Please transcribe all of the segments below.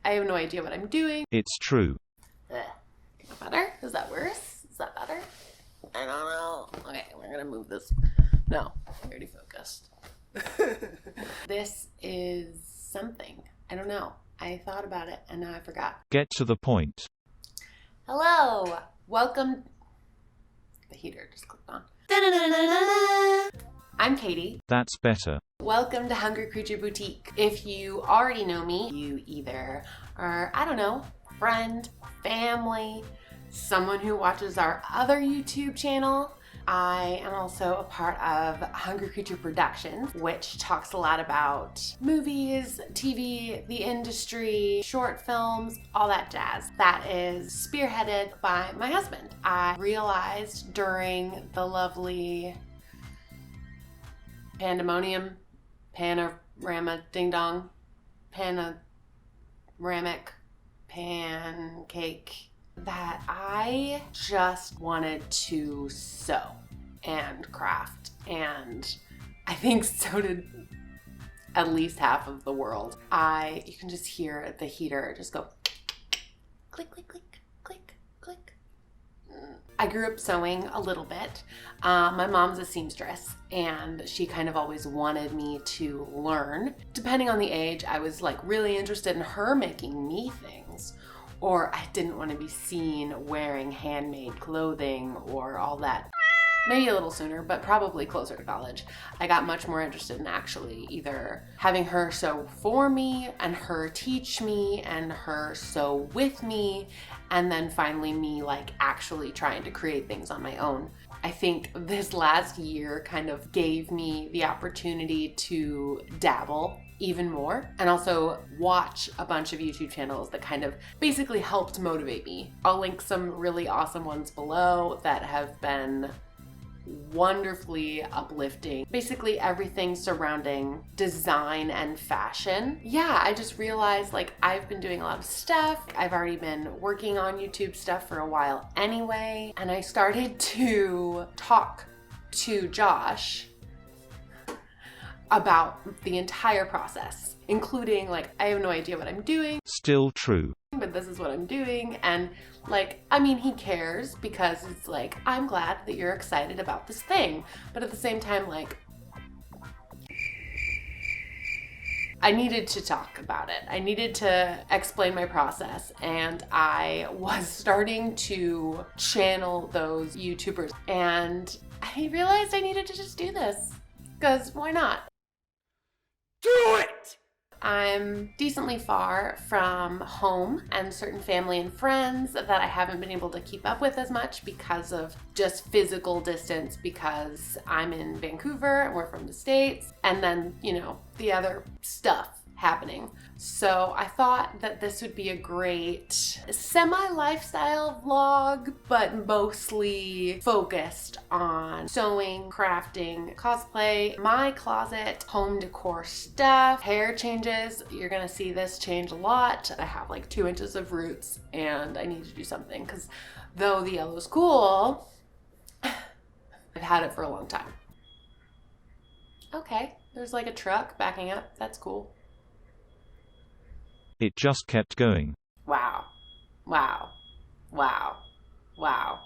I have no idea what I'm doing. It's true. Better? Is that worse? Is that better? I don't know. Okay, we're gonna move this. No, I already focused. This is something. I don't know. I thought about it and now I forgot. Get to the point. Hello! Welcome. The heater just clicked on. I'm Katie. That's better. Welcome to Hungry Creature Boutique. If you already know me, you either are, I don't know, friend, family, someone who watches our other YouTube channel. I am also a part of Hungry Creature Productions, which talks a lot about movies, TV, the industry, short films, all that jazz. That is spearheaded by my husband. I realized during the lovely pandemonium, panorama, ding dong, panoramic pancake, that I just wanted to sew and craft, and I think so did at least half of the world. You can just hear the heater just go click, click, click, click, click. I grew up sewing a little bit. My mom's a seamstress and she kind of always wanted me to learn. Depending on the age, I was like really interested in her making me things, or I didn't want to be seen wearing handmade clothing or all that. Maybe a little sooner, but probably closer to college. I got much more interested in actually either having her sew for me and her teach me and her sew with me, and then finally me like actually trying to create things on my own. I think this last year kind of gave me the opportunity to dabble even more and also watch a bunch of YouTube channels that kind of basically helped motivate me. I'll link some really awesome ones below that have been wonderfully uplifting. Basically everything surrounding design and fashion. Yeah, I just realized like I've been doing a lot of stuff. I've already been working on YouTube stuff for a while anyway, and I started to talk to Josh about the entire process, including like, I have no idea what I'm doing. Still true. But this is what I'm doing, and like, I mean, he cares because it's like, I'm glad that you're excited about this thing, but at the same time, like, I needed to talk about it. I needed to explain my process, and I was starting to channel those YouTubers, and I realized I needed to just do this, because why not? Do it! I'm decently far from home and certain family and friends that I haven't been able to keep up with as much because of just physical distance, because I'm in Vancouver and we're from the States, and then, you know, the other stuff happening. So I thought that this would be a great semi-lifestyle vlog, but mostly focused on sewing, crafting, cosplay, my closet, home decor stuff, hair changes. You're gonna see this change a lot. I have like 2 inches of roots and I need to do something because though the yellow is cool, I've had it for a long time. Okay, there's like a truck backing up. That's cool. It just kept going. Wow. Wow. Wow. Wow.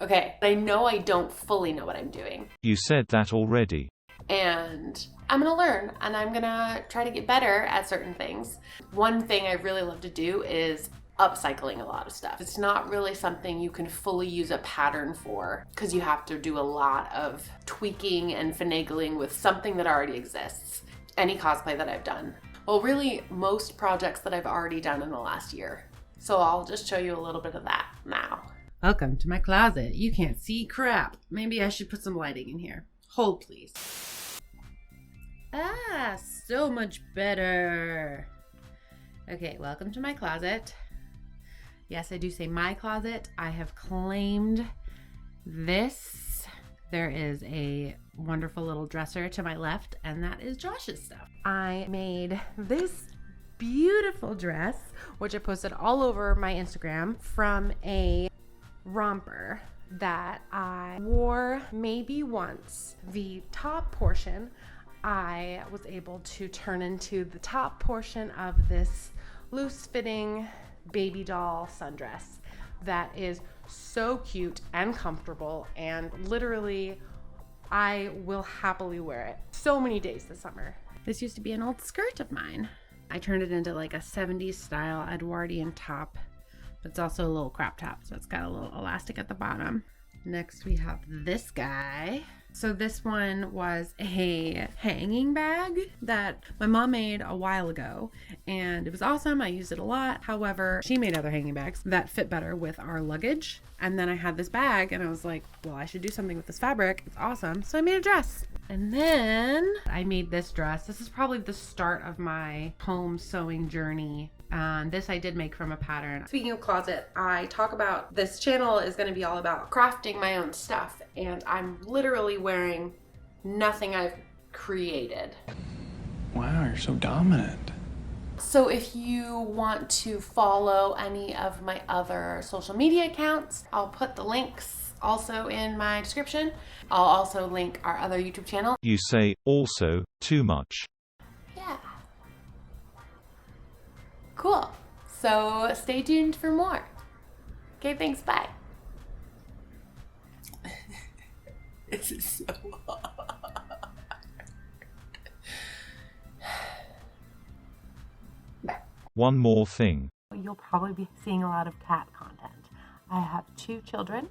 Okay, I know I don't fully know what I'm doing. You said that already. And I'm gonna learn, and I'm gonna try to get better at certain things. One thing I really love to do is upcycling a lot of stuff. It's not really something you can fully use a pattern for because you have to do a lot of tweaking and finagling with something that already exists. Any cosplay that I've done. Well, really most projects that I've already done in the last year. So I'll just show you a little bit of that now. Welcome to my closet. You can't see crap. Maybe I should put some lighting in here. Hold please. Ah, so much better. Okay, welcome to my closet. Yes, I do say my closet. I have claimed this. There is a wonderful little dresser to my left, and that is Josh's stuff. I made this beautiful dress, which I posted all over my Instagram, from a romper that I wore maybe once. The top portion I was able to turn into the top portion of this loose-fitting baby doll sundress that is so cute and comfortable, and literally I will happily wear it so many days this summer. This used to be an old skirt of mine. I turned it into like a 70s style Edwardian top, but it's also a little crop top, so it's got a little elastic at the bottom. Next we have this guy. So this one was a hanging bag that my mom made a while ago, and it was awesome. I used it a lot. However, she made other hanging bags that fit better with our luggage. And then I had this bag and I was like, well, I should do something with this fabric. It's awesome. So I made a dress. And then I made this dress. This is probably the start of my home sewing journey. This I did make from a pattern. Speaking of closet, I talk about, this channel is going to be all about crafting my own stuff, and I'm literally wearing nothing I've created. Wow, you're so dominant. So if you want to follow any of my other social media accounts, I'll put the links also in my description. I'll also link our other YouTube channel. You say, also, too much. Yeah. Cool. So stay tuned for more. Okay, thanks. Bye. This is so hard. Bye. One more thing. You'll probably be seeing a lot of cat content. I have 2 children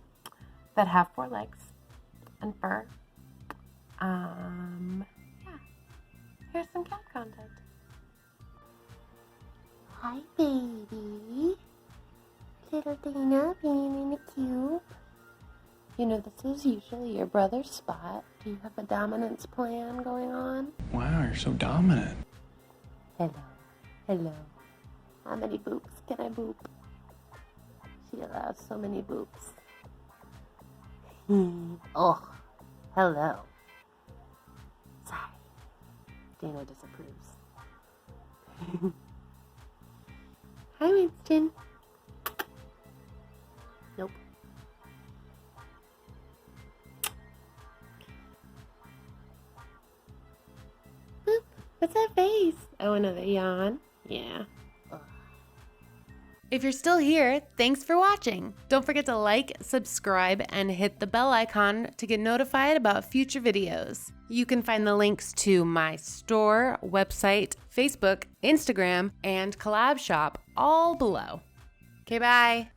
that have 4 legs and fur. Yeah. Here's some cat content. Hi, baby. Little Dana being in a cube. You know, this is usually your brother's spot. Do you have a dominance plan going on? Wow, you're so dominant. Hello. Hello. How many boops can I boop? She allows so many boops. Oh, hello. Sorry. Dana disapproves. Hi, Winston. Nope. Boop. What's that face? Oh, another yawn? Yeah. Ugh. If you're still here, thanks for watching. Don't forget to like, subscribe, and hit the bell icon to get notified about future videos. You can find the links to my store, website, Facebook, Instagram, and collab shop all below. Okay, bye.